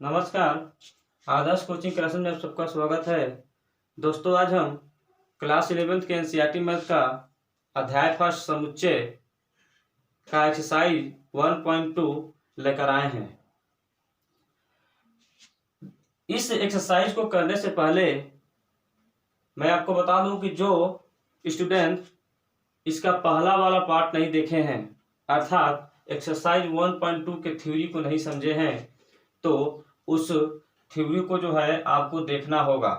नमस्कार। आदर्श coaching classes में आप सबका स्वागत है। दोस्तों, आज हम क्लास 11th के एनसीईआरटी मैथ का अध्याय फर्स्ट समुच्चय का एक्सरसाइज 1.2 लेकर आए हैं। इस एक्सरसाइज को करने से पहले मैं आपको बता दूं कि जो स्टूडेंट इसका पहला वाला पार्ट नहीं देखे हैं, अर्थात एक्सरसाइज 1.2 के थ्योरी को नहीं समझे हैं, तो उस थ्योरी को जो है आपको देखना होगा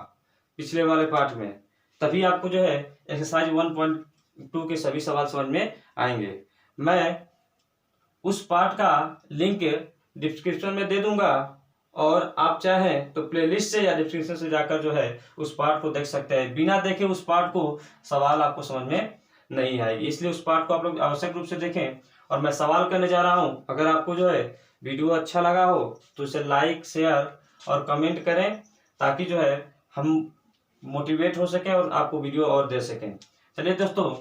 पिछले वाले पार्ट में, तभी आपको जो है एक्सरसाइज 1.2 के सभी सवाल समझ में आएंगे। मैं उस पार्ट का लिंक डिस्क्रिप्शन में दे दूंगा और आप चाहें तो प्लेलिस्ट से या डिस्क्रिप्शन से जाकर जो है उस पार्ट को देख सकते हैं। बिना देखे उस पार्ट को सवाल आपको समझ में नहीं आएगी, इसलिए उस पार्ट को आप लोग आवश्यक रूप से देखें। और मैं सवाल करने जा रहा हूं, अगर आपको जो है वीडियो अच्छा लगा हो तो इसे लाइक, शेयर और कमेंट करें, ताकि जो है हम मोटिवेट हो सके और आपको वीडियो और दे सकें। चलिए दोस्तों,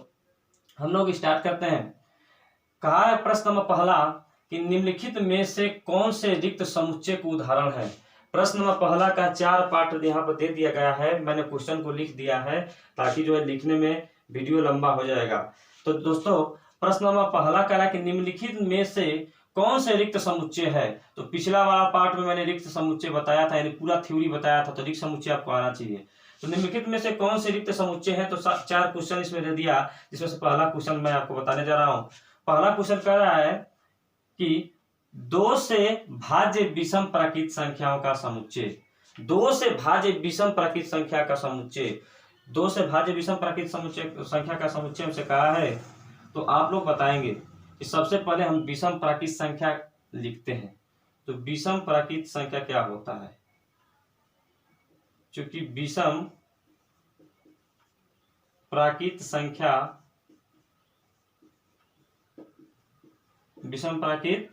हम लोग स्टार्ट करते हैं। कहा है प्रश्न नंबर पहला कि निम्नलिखित में से कौन से रिक्त समुच्चय का उदाहरण है। प्रश्न नंबर पहला का 4 पार्ट यहाँ पर दे दिया गया है। मैंने क्वेश्चन को लिख दिया है ताकि जो है लिखने में वीडियो लंबा हो जाएगा। तो दोस्तों, प्रश्न नंबर पहला कह रहा है कि निम्नलिखित में से कौन से रिक्त समुच्चय है। तो पिछला वाला पार्ट में मैंने रिक्त समुच्चय बताया था, यानी पूरा थ्योरी बताया था, तो रिक्त समुच्चय आपको आना चाहिए। तो निम्नलिखित में से कौन से रिक्त समुच्चय है, तो 4 क्वेश्चन इसमें दे दिया, जिसमें से पहला क्वेश्चन मैं आपको बताने जा रहा हूं। पहला क्वेश्चन कह रहा है कि 2 से भाज्य विषम प्राकृत संख्याओं का समुच्चय। 2 से भाज्य विषम प्राकृत संख्या का समुच्चय, 2 से भाज्य विषम प्राकृत संख्या का समुच्चय हमसे कहा है, तो आप लोग बताएंगे कि सबसे पहले हम विषम प्राकृत संख्या लिखते हैं। तो विषम प्राकृत संख्या क्या होता है? चूंकि विषम प्राकृत संख्या, विषम प्राकृत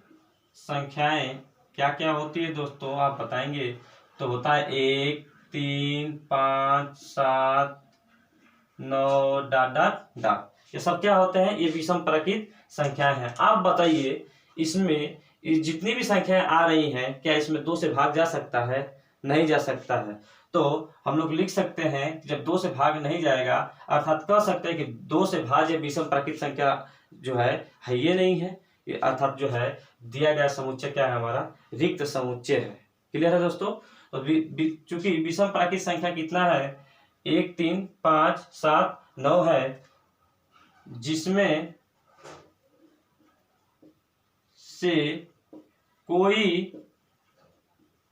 संख्याएं क्या क्या होती है दोस्तों, आप बताएंगे। तो होता है 1, 3, 5, 7, 9 डॉट डॉट डॉट, ये सब क्या होते हैं? ये विषम प्राकृत संख्याएं हैं। आप बताइए, इसमें जितनी भी संख्याएं आ रही हैं, क्या इसमें 2 से भाग जा सकता है? नहीं जा सकता है। तो हम लोग लिख सकते हैं कि जब 2 से भाग नहीं जाएगा, अर्थात कह सकते हैं कि 2 से भाज्य विषम प्राकृत संख्या जो है ये नहीं है, अर्थात जो है दिया गया समुच्चय क्या है? हमारा रिक्त समुच्चय है। क्लियर है दोस्तों? तो चूंकि विषम प्राकृत संख्या कितना है? 1, 3, 5, 7, 9 है, जिसमें से कोई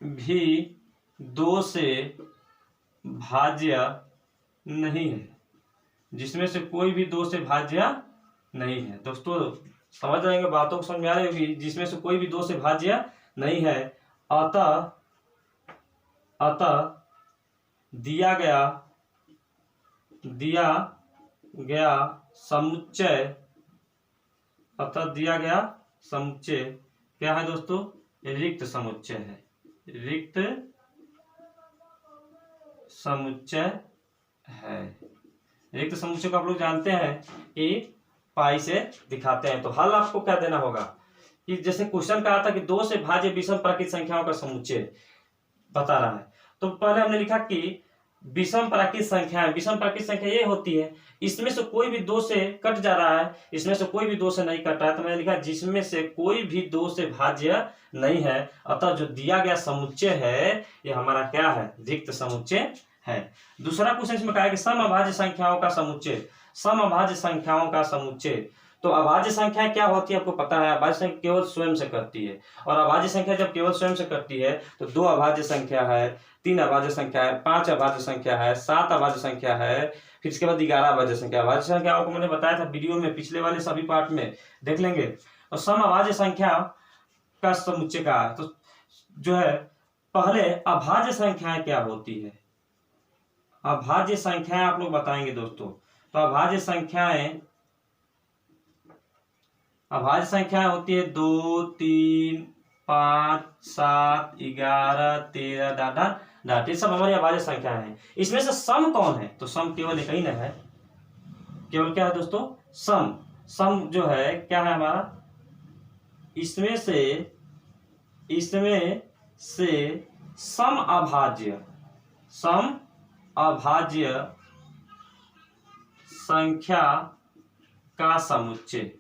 भी 2 से भाज्य नहीं है, जिसमें से कोई भी 2 से भाज्य नहीं है। दोस्तों समझ जाएंगे, बातों को समझ में आ रही होगी। जिसमें से कोई भी 2 से भाज्य नहीं है, अतः दिया गया समुच्चय, अतः दिया गया समुच्चय क्या है दोस्तों? रिक्त समुच्चय है। रिक्त समुच्चय है। रिक्त समुच्चय को आप लोग जानते हैं कि पाई से दिखाते हैं। तो हल आपको क्या देना होगा कि जैसे क्वेश्चन कहा था कि 2 से भाज्य विषम प्राकृत संख्याओं का समुच्चय बता रहा है, तो पहले हमने लिखा कि विषम प्राकृत संख्या, विषम प्राकृत संख्या ये होती है, इसमें से कोई भी 2 से कट जा रहा है, इसमें से कोई भी 2 से नहीं कट रहा है, तो मैंने लिखा जिसमें से कोई भी 2 से भाज्य नहीं है, अतः जो दिया गया समुच्चय है ये हमारा क्या है? रिक्त समुच्चय है। दूसरा क्वेश्चन इसमें कहा है कि सम अभाज्य संख्याओं का समुच्चय, सम अभाज्य संख्याओं का समुच्चय। तो अभाज्य संख्या क्या होती है आपको पता है? अभाज्य संख्या केवल स्वयं से करती है, और अभाज्य संख्या जब केवल स्वयं से करती है तो 2 अभाज्य संख्या है, 3 अभाज्य संख्या है, 5 अभाज्य संख्या है, 7 अभाज्य संख्या है, फिर इसके बाद 11 अभाज्य संख्या। अभाज्य संख्याओं को मैंने बताया था वीडियो में, पिछले वाले सभी पार्ट में देख लेंगे। और सम अभाज्य संख्या का समुच्चय का तो जो है, पहले अभाज्य संख्याएं क्या होती है? अभाज्य संख्याएं आप लोग बताएंगे दोस्तों। तो अभाज्य संख्याएं होती है 2, 3, 5, 7, 11, 13 डॉट, ये सब हमारी अभाज्य संख्याएं हैं। इसमें से सम कौन है? तो सम केवल एक ही न है, केवल क्या है दोस्तों? सम जो है क्या है हमारा? इसमें से सम अभाज्य संख्या का समुच्चय।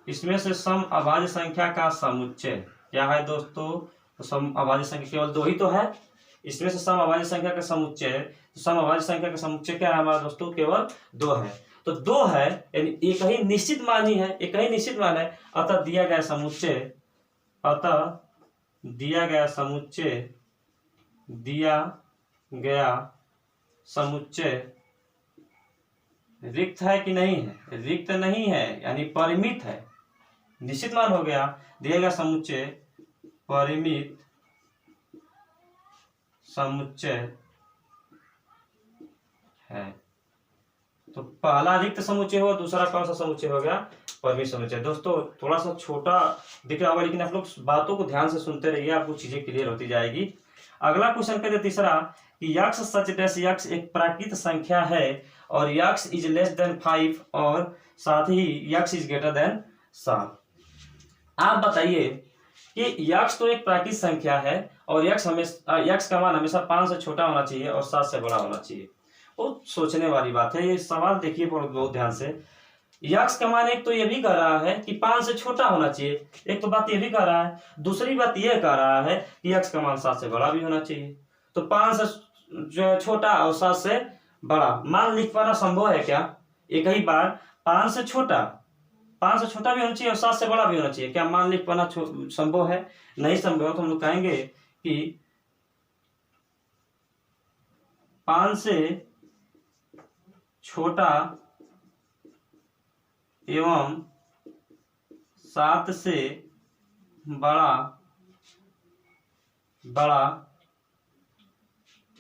इसमें से सम अभाज्य संख्या का समुच्चय क्या है दोस्तों? तो सम अभाज्य संख्या केवल दो ही तो है। इसमें से सम अभाज्य संख्या का समुच्चय, तो सम अभाज्य संख्या का समुच्चय क्या है हमारा दोस्तों? केवल दो है। तो दो है यानी एक ही निश्चित मान ही है, एक ही निश्चित मान है। अतः दिया गया समुच्चय रिक्त है कि नहीं है? रिक्त नहीं है यानी परिमित है। निश्चित मान हो गया, दिया गया समुच्चय परिमित समुच्चय है। तो पहला रिक्त समुच्चय हुआ, दूसरा कौन सा समुच्चय हो गया? परिमित समुच्चय। दोस्तों थोड़ा सा छोटा दिख रहा होगा, लेकिन आप लोग बातों को ध्यान से सुनते रहिए, आपको चीजें क्लियर होती जाएगी। अगला क्वेश्चन कहते तीसरा कि यक्स सच डैश यक्स एक प्राकृत संख्या है और यक्स इज लेस देन 5 और साथ ही यक्स इज ग्रेटर देन 7। आप बताइए कि यक्स तो एक प्राकृत संख्या है और यक्स का मान हमेशा 5 से छोटा होना चाहिए और 7 से बड़ा होना चाहिए। बहुत सोचने वाली बात है ये सवाल, देखिए बहुत ध्यान से। यक्स का मान एक तो ये भी कह रहा है कि 5 से छोटा होना चाहिए, एक तो बात ये भी कह रहा है, दूसरी बात ये कह रहा है कि यक्स का मान 7 से बड़ा भी होना चाहिए। तो 5 से जो छोटा और 7 से बड़ा मान लिख पाना संभव है क्या? एक ही बार 5 से छोटा भी होना चाहिए और 7 से बड़ा भी होना चाहिए, क्या मान लिख पाना संभव है? नहीं संभव है। तो हम लोग कहेंगे कि 5 से छोटा एवं 7 से बड़ा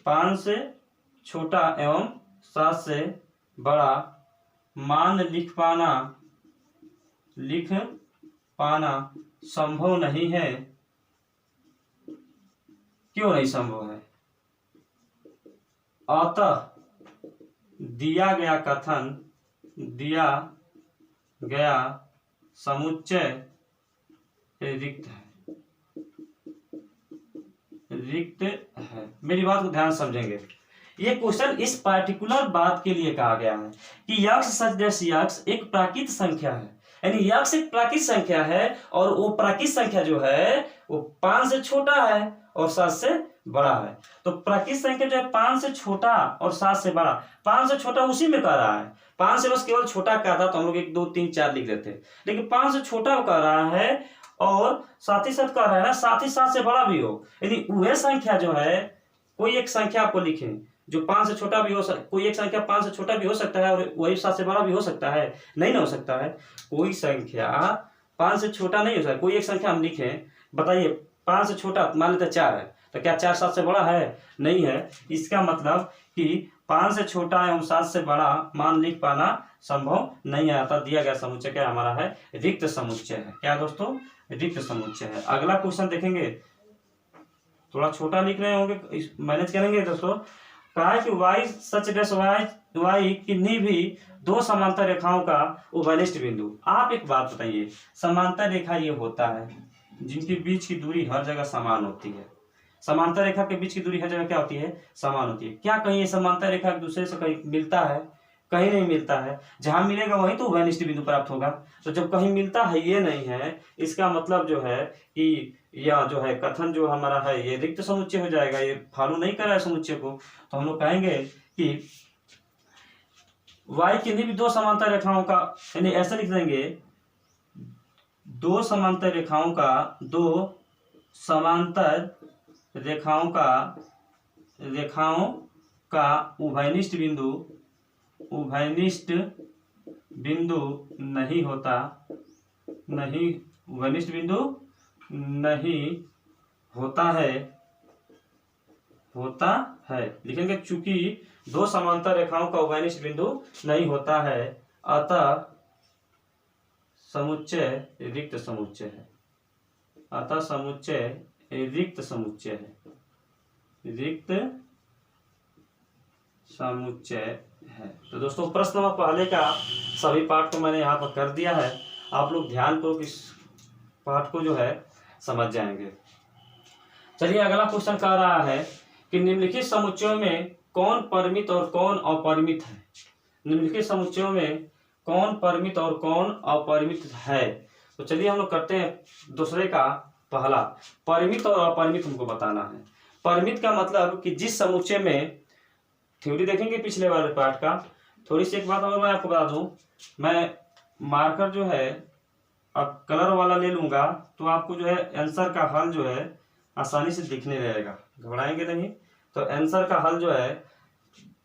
5 से छोटा एवं 7 से बड़ा मान लिख पाना संभव नहीं है। क्यों नहीं संभव है? अतः दिया गया समुच्चय रिक्त है। मेरी बात को ध्यान समझेंगे। ये क्वेश्चन इस पार्टिकुलर बात के लिए कहा गया है कि यक्स सच डैश यक्स एक प्राकृत संख्या है, यानी यक्स एक प्राकृत संख्या है और वो प्राकृत संख्या जो है वो 5 से छोटा है और 7 से बड़ा है। तो प्राकृत संख्या जो है 5 से छोटा और 7 से बड़ा, 5 से छोटा उसी में कह रहा है, 5 से बस केवल छोटा कहा था तो हम लोग 1 2 3 4 लिख देते, लेकिन 5 से छोटा कह रहा है और साथ ही साथ कह रहा है ना साथ ही 7 से बड़ा भी हो, यानी वह संख्या जो है कोई एक संख्या आपको लिखें जो 5 से छोटा भी हो सकता, कोई एक संख्या 5 से छोटा भी हो सकता है और वही 7 से बड़ा भी हो सकता है, नहीं ना हो सकता है। कोई संख्या 5 से छोटा नहीं हो सकता, कोई एक संख्या हम लिखें, बताइए 5 से छोटा मान लेते 4 है, तो क्या 4 7 से बड़ा है? नहीं है। इसका मतलब कि 5 से छोटा एवं 7 से बड़ा मान लिख पाना संभव नहीं आता। दिया गया समुच्चय क्या हमारा है? रिक्त समुच्चय है। क्या दोस्तों? रिक्त समुच्चय है। अगला क्वेश्चन देखेंगे, थोड़ा छोटा लिख रहे होंगे, मैनेज करेंगे दोस्तों। कहा है कि y सच डैश y किन्हीं भी 2 समांतर रेखाओं का उभयनिष्ठ बिंदु। आप एक बात बताइए, समांतर रेखा ये होता है जिनके बीच की दूरी हर जगह समान होती है। समांतर रेखा के बीच की दूरी हर जगह क्या होती है? समान होती है। क्या कहीं ये समांतर रेखा एक दूसरे से कहीं मिलता है? कहीं नहीं मिलता है। जहां मिलेगा वहीं तो उभयनिष्ठ बिंदु प्राप्त होगा। तो जब कहीं मिलता है ये नहीं है, इसका मतलब जो है कि यह जो है कथन जो हमारा है ये रिक्त समुच्चय हो जाएगा, ये फॉलो नहीं कर रहा है समुच्चय को। तो हम लोग कहेंगे कि y किन्हीं भी 2 समांतर रेखाओं का, यानी ऐसा लिख देंगे 2 समांतर रेखाओं का उभयनिष्ठ बिंदु नहीं होता है लिखेंगे। चूंकि 2 समांतर रेखाओं का उभयनिष्ठ बिंदु नहीं होता है, अतः समुच्चय रिक्त समुच्चय है। तो दोस्तों प्रश्न नंबर पहले का सभी पाठ को मैंने यहाँ पर कर दिया है। आप लोग ध्यान पूर्वक इस पाठ को जो है समझ जाएंगे। चलिए अगला क्वेश्चन कह रहा है कि निम्नलिखित समुच्चयों में कौन परिमित और कौन अपरिमित है। निम्नलिखित समुच्चयों में कौन परिमित और कौन अपरिमित है। तो चलिए हम लोग करते हैं दूसरे का पहला, परिमित और अपरिमित हमको बताना है। परिमित का मतलब कि जिस समुच्चय में, थ्योरी देखेंगे पिछले वाले पार्ट का। थोड़ी सी एक बात और मैं आपको बता दूं, मैं मार्कर जो है अब कलर वाला ले लूंगा तो आपको जो है आंसर का हल जो है आसानी से दिखने रहेगा, घबराएंगे नहीं। तो आंसर का हल जो है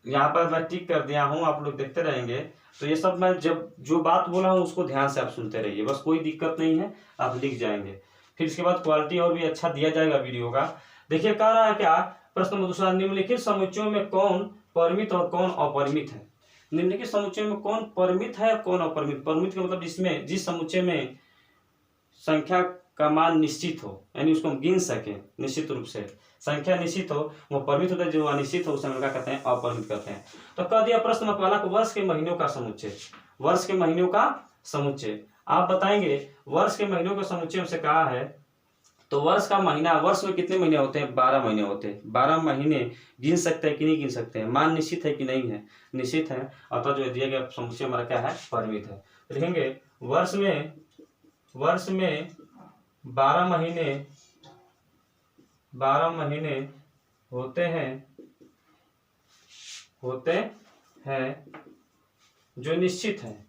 यहाँ पर मैं टिक कर दिया हूँ, आप लोग देखते रहेंगे। तो ये सब मैं जब जो बात बोला हूँ उसको ध्यान से आप सुनते रहिए, बस कोई दिक्कत नहीं है, आप लिख जाएंगे। फिर इसके बाद क्वालिटी और भी अच्छा दिया जाएगा वीडियो का। देखिए कह रहा है क्या, प्रश्न दूसरा, निम्नलिखित समुच्चयों में कौन परिमित और कौन अपरिमित है। निम्नलिखित समुच्चयों में कौन परिमित है और कौन अपरिमित। परिमित का मतलब जिसमें, जिस समुच्चय में संख्या का मान निश्चित हो, यानी उसको हम गिन सके निश्चित रूप से, संख्या निश्चित हो, वो परिमित होता है। जो अनिश्चित हो उसे हम क्या कहते हैं, अपरिमित कहते हैं। तो कह दिया प्रश्न पहला को, वर्ष के महीनों का समुच्चय। वर्ष के महीनों का समुच्चय आप बताएंगे। वर्ष के महीनों का समुच्चय हमसे कहा है, तो वर्ष का महीना, वर्ष में कितने महीने होते हैं, 12 महीने होते हैं। 12 महीने गिन सकते हैं कि नहीं गिन सकते हैं, मान निश्चित है कि नहीं है, निश्चित है। अतः जो दिया गया समुच्चय हमारा क्या है, परिमित है। देखेंगे वर्ष में 12 महीने होते हैं जो निश्चित है,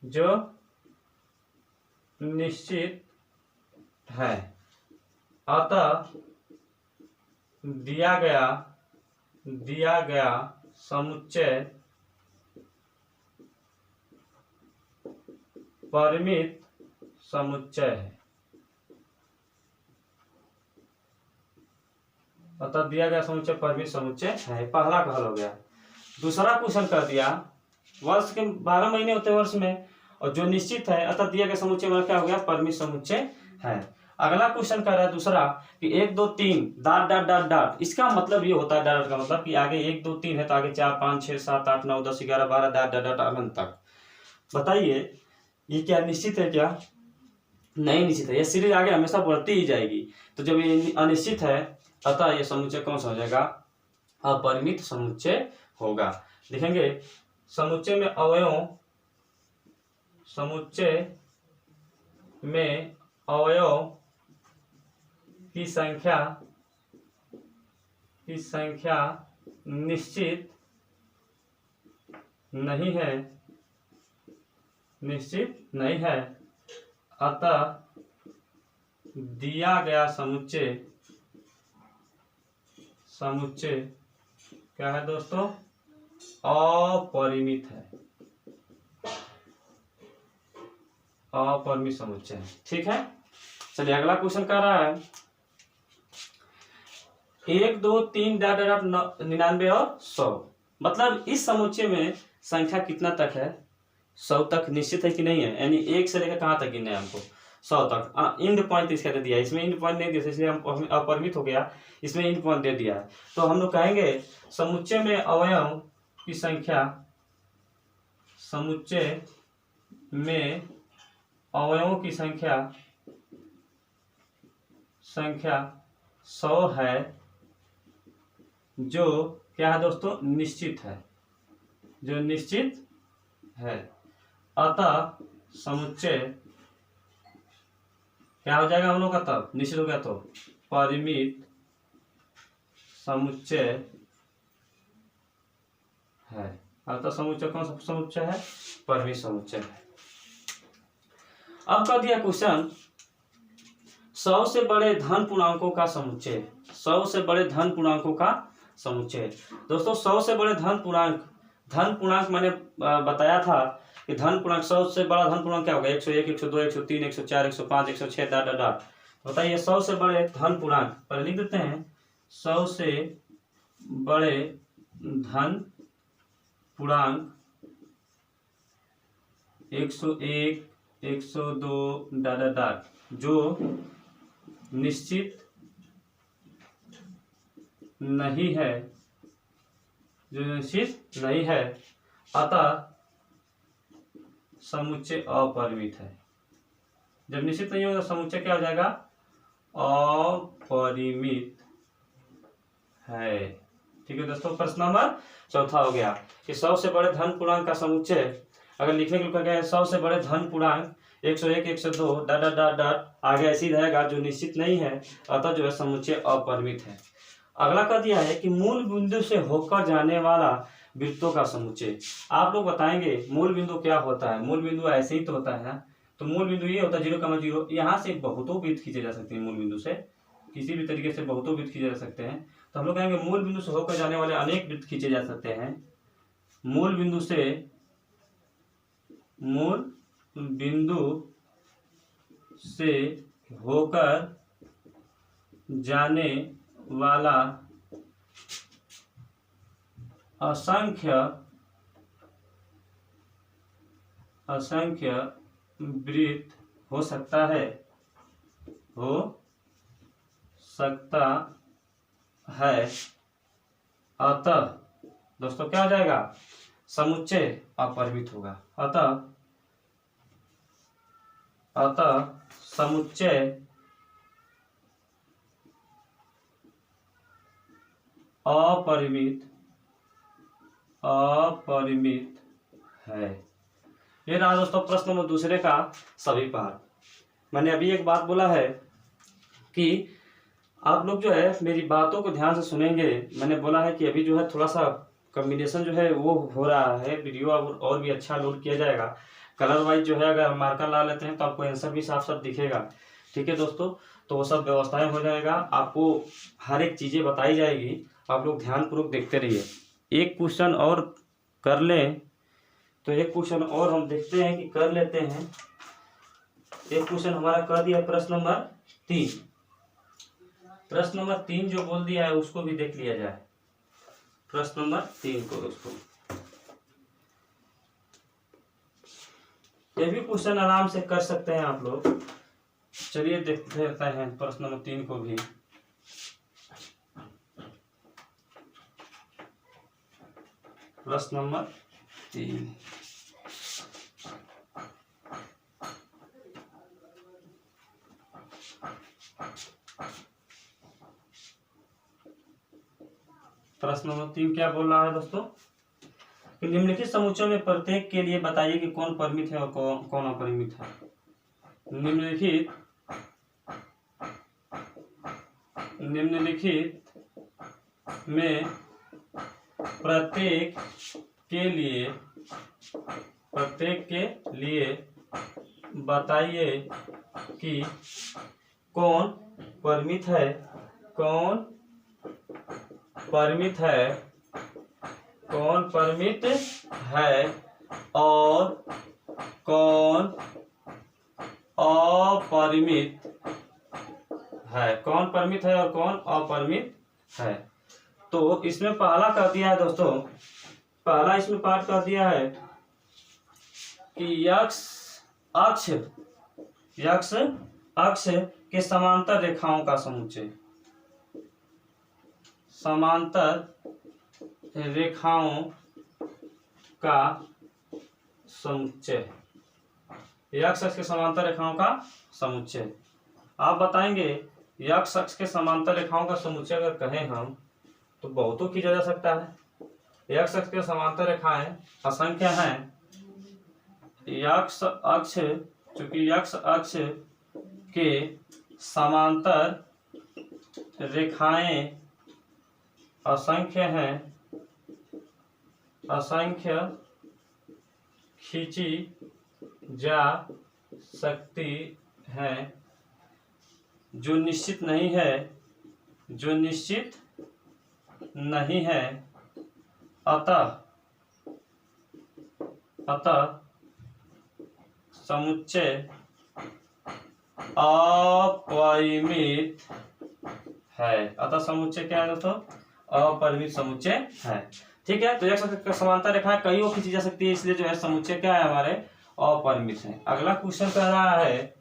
जो निश्चित है। अतः दिया गया समुच्चय परिमित समुच्चय है। अतः दिया गया समुच्चय परिमित समुच्चय है। पहला का हल हो गया। दूसरा क्वेश्चन कर दिया, वर्ष के 12 महीने होते हैं वर्ष में, और जो निश्चित है, अतः दिया गया समुच्चय में क्या हो गया, परिमित समुच्चय है। अगला क्वेश्चन कर रहा है दूसरा कि 1 2 3 डॉट डॉट डॉट डॉट। इसका मतलब ये होता है, डॉट का मतलब कि आगे 1 2 3 है तो आगे 4 5 6 7 8 9 10 11 12 डॉट डॉट डॉट अनंत तक। बताइए ये क्या निश्चित है, क्या नहीं निश्चित है। ये सीरीज आगे हमेशा बढ़ती ही जाएगी। तो जब ये अनिश्चित है, अतः ये समुच्चय कौन सा हो जाएगा, अपरिमित समुच्चय होगा। देखेंगे समुच्चय में अवयव की संख्या निश्चित नहीं है, अतः दिया गया समुच्चय क्या है दोस्तों, अपरिमित है, अपरिमित समुच्चय है। ठीक है। चलिए अगला क्वेश्चन कर रहा है 1 2 3 डॉट डॉट 99 और 100। मतलब इस समुच्चय में संख्या कितना तक है, 100 तक निश्चित है कि नहीं है, यानी 1 से लेकर कहाँ तक गिनना है हमको, 100 तक। इंड पॉइंट इसका दे दिया है, इसमें इंड पॉइंट नहीं दिया इसलिए हम अपरिमित हो गया, इसमें इंड पॉइंट दे दिया है। तो हम लोग कहेंगे समुच्चय में अवयव की संख्या, समुच्चय में अवयवों की संख्या 100 है, जो क्या है दोस्तों, निश्चित है, जो निश्चित है। अतः समुच्चय क्या हो जाएगा हम लोग का, तब निश्चित हो गया तो परिमित समुच्चय है। अतः समुच्चय कौन सा समुच्चय है, परिमित समुच्चय है। अब कर दिया क्वेश्चन 100 से बड़े धन पूर्णांकों का समुच्चय। 100 से बड़े धन पूर्णांकों का समुच्चय। दोस्तों 100 से बड़े धन पूर्णांक मैंने बताया था कि धन पूर्णांक, 100 से बड़ा धन पूर्णांक क्या होगा, 101 102 103 104 105 106 डॉट डॉट डॉट। बताइए 100 से बड़े धन पूर्णांक, पहले लिख देते हैं 100 से बड़े धन पूर्णांक 101 102 डॉट डॉट डॉट, जो निश्चित नहीं है, जो निश्चित नहीं है, अतः समुच्चय अपरिमित है। जब निश्चित नहीं होगा समुच्चय क्या हो जाएगा, अपरिमित है। ठीक है दोस्तों, प्रश्न नंबर चौथा हो गया कि 100 से बड़े धन पूर्णांक का समुच्चय, अगर लिखने के लिए कहा गया 100 से बड़े धन पूर्णांक 101, 102 डॉट डॉट डॉट डॉट आगे ऐसी रहेगा जो निश्चित नहीं है, अतः जो है समुच्चय अपरिमित है। अगला कह दिया है कि मूल बिंदु से होकर जाने वाला वृत्तों का समुच्चय। आप लोग बताएंगे मूल बिंदु क्या होता है। मूल बिंदु ऐसे ही तो होता है ना, तो मूल बिंदु ये होता है 0,0। यहाँ से बहुतों वृत्त खींचे जा सकते हैं, मूल बिंदु से किसी भी तरीके से बहुतों वृत्त खींचे जा सकते हैं। तो हम लोग कहेंगे मूल बिंदु से होकर जाने वाले अनेक वृत्त खींचे जा सकते हैं। मूल बिंदु से होकर जाने वाला असंख्य वृत्त हो सकता है अतः दोस्तों क्या हो जाएगा, समुच्चय अपरिमित होगा। अतः समुच्चय अपरिमित है। ये रहा दोस्तों प्रश्न नंबर दूसरे का सभी पाठ। मैंने अभी एक बात बोला है कि आप लोग जो है मेरी बातों को ध्यान से सुनेंगे। मैंने बोला है कि अभी जो है थोड़ा सा कॉम्बिनेशन जो है वो हो रहा है, वीडियो और भी अच्छा लोड किया जाएगा। कलर वाइज जो है अगर मार्कर ला लेते हैं तो आपको आंसर भी साफ साफ दिखेगा। ठीक है दोस्तों, तो वो सब व्यवस्थाएं हो जाएगा, आपको हर एक चीज़ें बताई जाएगी। आप लोग ध्यानपूर्वक देखते रहिए। एक क्वेश्चन और कर लें तो एक क्वेश्चन और हम देखते हैं कि कर लेते हैं। एक क्वेश्चन हमारा कर दिया प्रश्न नंबर 3। प्रश्न नंबर 3 जो बोल दिया है उसको भी देख लिया जाए। प्रश्न नंबर 3 को दोस्तों ये भी क्वेश्चन आराम से कर सकते हैं आप लोग। चलिए देखते हैं प्रश्न नंबर 3 को भी। प्रश्न नंबर 3 प्रश्न नंबर 3 क्या बोल रहा है दोस्तों कि निम्नलिखित समुच्चयों में प्रत्येक के लिए बताइए कि कौन परिमित है और कौन अपरिमित है। निम्नलिखित में प्रत्येक के लिए बताइए कि कौन परिमित है और कौन अपरिमित है। कौन परिमित है और कौन अपरिमित है। तो इसमें पहला कर दिया है दोस्तों, पहला इसमें पाठ कर दिया है कि यक्ष अक्ष के समांतर रेखाओं का समुच्चय। समांतर रेखाओं का समुच्चय, यक्ष अक्ष के समांतर रेखाओं का समुच्चय। आप बताएंगे यक्ष अक्ष के समांतर रेखाओं का समुच्चय अगर कहें हम तो बहुतों खींचा जा सकता है। यक्ष अक्ष के समांतर रेखाएं असंख्य हैं। यक्ष अक्ष, चूंकि यक्ष अक्ष के समांतर रेखाएं असंख्य हैं, असंख्य खींची जा सकती हैं, जो निश्चित नहीं है, अतः समुच्चय अपरिमित है। अतः समुच्चय क्या है दोस्तों, अपरिमित समुच्चय है। ठीक है, तो एक समांतर रेखाएं कईयों खींची जा सकती है, इसलिए जो है समुच्चय क्या है हमारे अपरिमित है। अगला क्वेश्चन कह रहा है,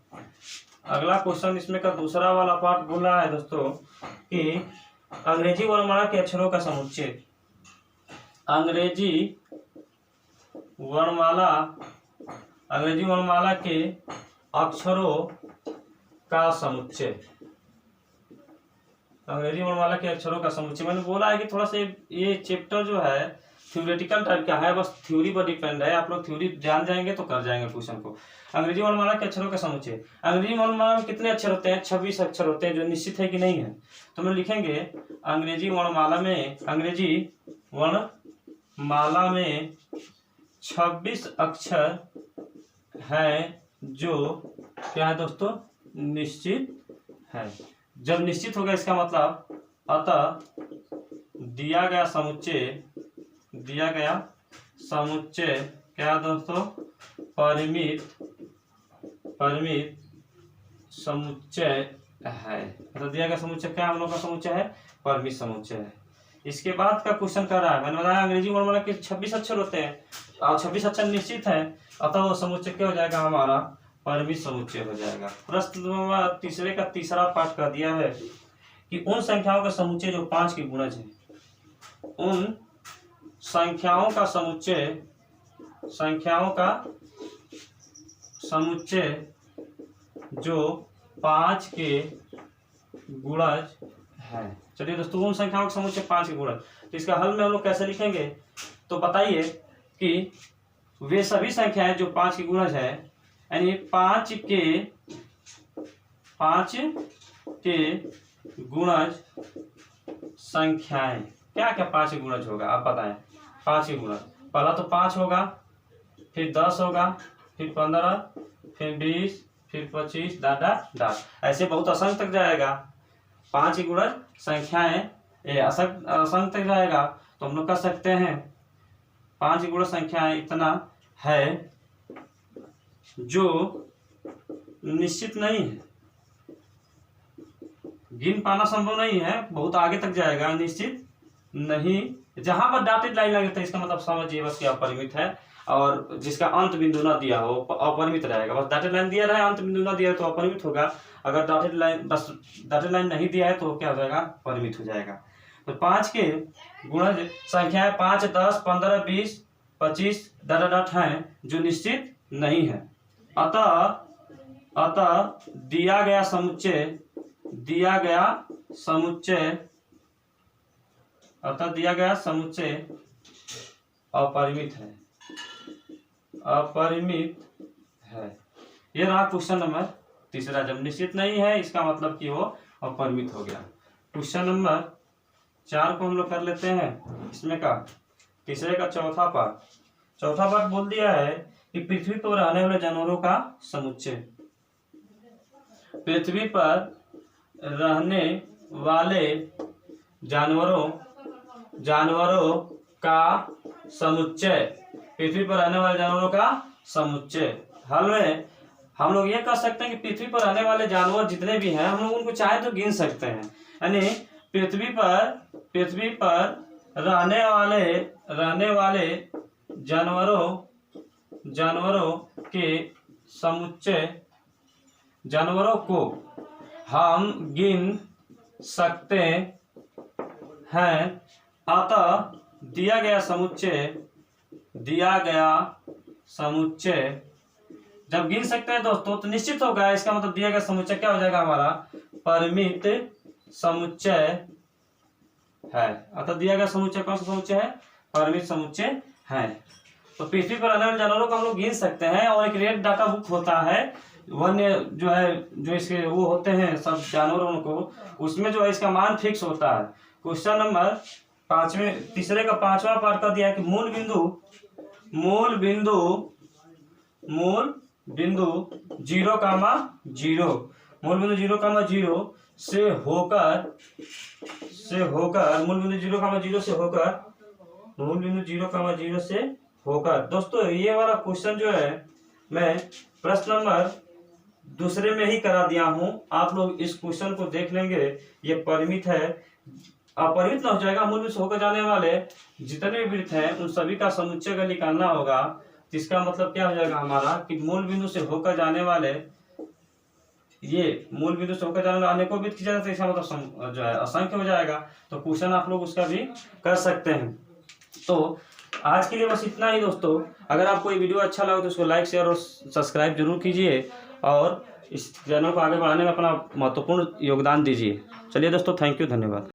अगला क्वेश्चन इसमें का दूसरा वाला पार्ट बोल रहा है दोस्तों कि अंग्रेजी वर्णमाला के अक्षरों का समुच्चय। अंग्रेजी वर्णमाला के अक्षरों का समुच्चय। अंग्रेजी वर्णमाला के अक्षरों का समुच्चय। मैंने बोला है कि थोड़ा सा ये चैप्टर जो है थ्योरेटिकल टाइप का है, बस थ्योरी पर डिपेंड है। आप लोग थ्योरी जान जाएंगे तो कर जाएंगे क्वेश्चन को। अंग्रेजी वर्णमाला के अक्षरों का समुच्चय। अंग्रेजी वर्णमाला में कितने अक्षर होते हैं? 26 अक्षर होते हैं, जो निश्चित है कि नहीं है। तो हम लिखेंगे अंग्रेजी वर्णमाला में 26 अक्षर है, जो क्या है दोस्तों? निश्चित है। जब निश्चित होगा इसका मतलब अतः दिया गया समुच्चय क्या दोस्तों? परिमित समुच्चय है। तो दिया गया समुच्चय क्या हम लोग का समुच्चय है? परिमित समुच्चय है। इसके बाद का क्वेश्चन कर रहा है, मैंने बताया अंग्रेजी वर्णमाला के 26 अक्षर होते हैं और 26 अक्षर निश्चित है, अतः वो समुच्चय क्या हो जाएगा? हमारा परिमित समुच्चय हो जाएगा। प्रश्न तीसरे का तीसरा पार्ट कर दिया है कि उन संख्याओं का समुच्चय जो 5 की गुणज है। उन संख्याओं का समुच्चय जो 5 के गुणज है। चलिए दोस्तों, उन संख्याओं का समुच्चय 5 के गुणज, तो इसका हल में हम लोग कैसे लिखेंगे? तो बताइए कि वे सभी संख्याएं जो 5 की गुणज है, यानी 5 के गुणज संख्याएं क्या क्या 5 के गुणज होगा? आप बताएं। 5 के गुणज, पहला तो 5 होगा, फिर 10 होगा, फिर 15, फिर 20, फिर 25, डाट ऐसे बहुत असंख्य तक जाएगा। 5 की गुणज संख्याएं असंख्य तक जाएगा। तो हम लोग कह सकते हैं 5 की गुणज संख्याएं इतना है जो निश्चित नहीं है, गिन पाना संभव नहीं है, बहुत आगे तक जाएगा, निश्चित नहीं। जहां पर डॉटेड लाइन लगता है इसका मतलब समझिए बस कि अपरिमित है, और जिसका अंत बिंदु ना दिया हो अपरिमित रहेगा। बस डॉटेड लाइन दिया रहा है, अंत बिंदु ना दिया है तो अपरिमित होगा। अगर डॉटेड लाइन नहीं दिया है तो क्या हो जाएगा? परिमित हो जाएगा। तो 5 के गुणज संख्याएं 5, 10, 15, 20, 25 डाट हैं जो निश्चित नहीं है। अतः दिया गया समुच्चय अपरिमित है। ये रहा क्वेश्चन नंबर तीसरा। जब निश्चित नहीं है इसका मतलब कि वो अपरिमित हो गया। क्वेश्चन नंबर 4 को हम लोग कर लेते हैं। इसमें का तीसरे का चौथा पार्ट बोल दिया है कि पृथ्वी पर रहने वाले जानवरों का समुच्चय। पृथ्वी पर रहने वाले जानवरों का समुच्चय। पृथ्वी पर रहने वाले जानवरों का समुच्चय। हल में हम लोग ये कह सकते हैं कि पृथ्वी पर रहने वाले जानवर जितने भी हैं हम लोग उनको चाहे तो गिन सकते हैं। यानी पृथ्वी पर रहने वाले जानवरों के समुच्चय, जानवरों को हम गिन सकते हैं। अतः दिया गया समुच्चय जब गिन सकते हैं दोस्तों तो निश्चित होगा। इसका मतलब दिया गया समुच्चय क्या हो जाएगा? हमारा परिमित समुच्चय है। अतः दिया गया समुच्चय कौन सा समुच्चय है? परिमित समुच्चय है। तो पृथ्वी पर रहने वाले जानवरों को हम लोग गिन सकते हैं, और एक रेड डाटा बुक होता है वन्य जो इसके वो होते हैं सब जानवरों को, उसमें जो है इसका मान फिक्स होता है। क्वेश्चन नंबर तीसरे का 5वां पार्ट कर दिया है कि मूल बिंदु 0,0 से होकर दोस्तों ये वाला क्वेश्चन जो है मैं प्रश्न नंबर दूसरे में ही करा दिया हूं। आप लोग इस क्वेश्चन को देख लेंगे। ये परिमित है, अपरिमित न हो जाएगा। मूल बिंदु से होकर जाने वाले जितने भी वृत्त हैं उन सभी का समुच्चय का निकालना होगा। इसका मतलब क्या हो जाएगा हमारा कि मूल बिंदु से होकर जाने वाले अनेकों वृत्त की जाए तो इसका मतलब जो है असंख्य हो जाएगा। तो क्वेश्चन आप लोग उसका भी कर सकते हैं। तो आज के लिए बस इतना ही दोस्तों। अगर आपको ये वीडियो अच्छा लगा तो उसको लाइक, शेयर और सब्सक्राइब जरूर कीजिए, और इस चैनल को आगे बढ़ाने में अपना महत्वपूर्ण योगदान दीजिए। चलिए दोस्तों, थैंक यू, धन्यवाद।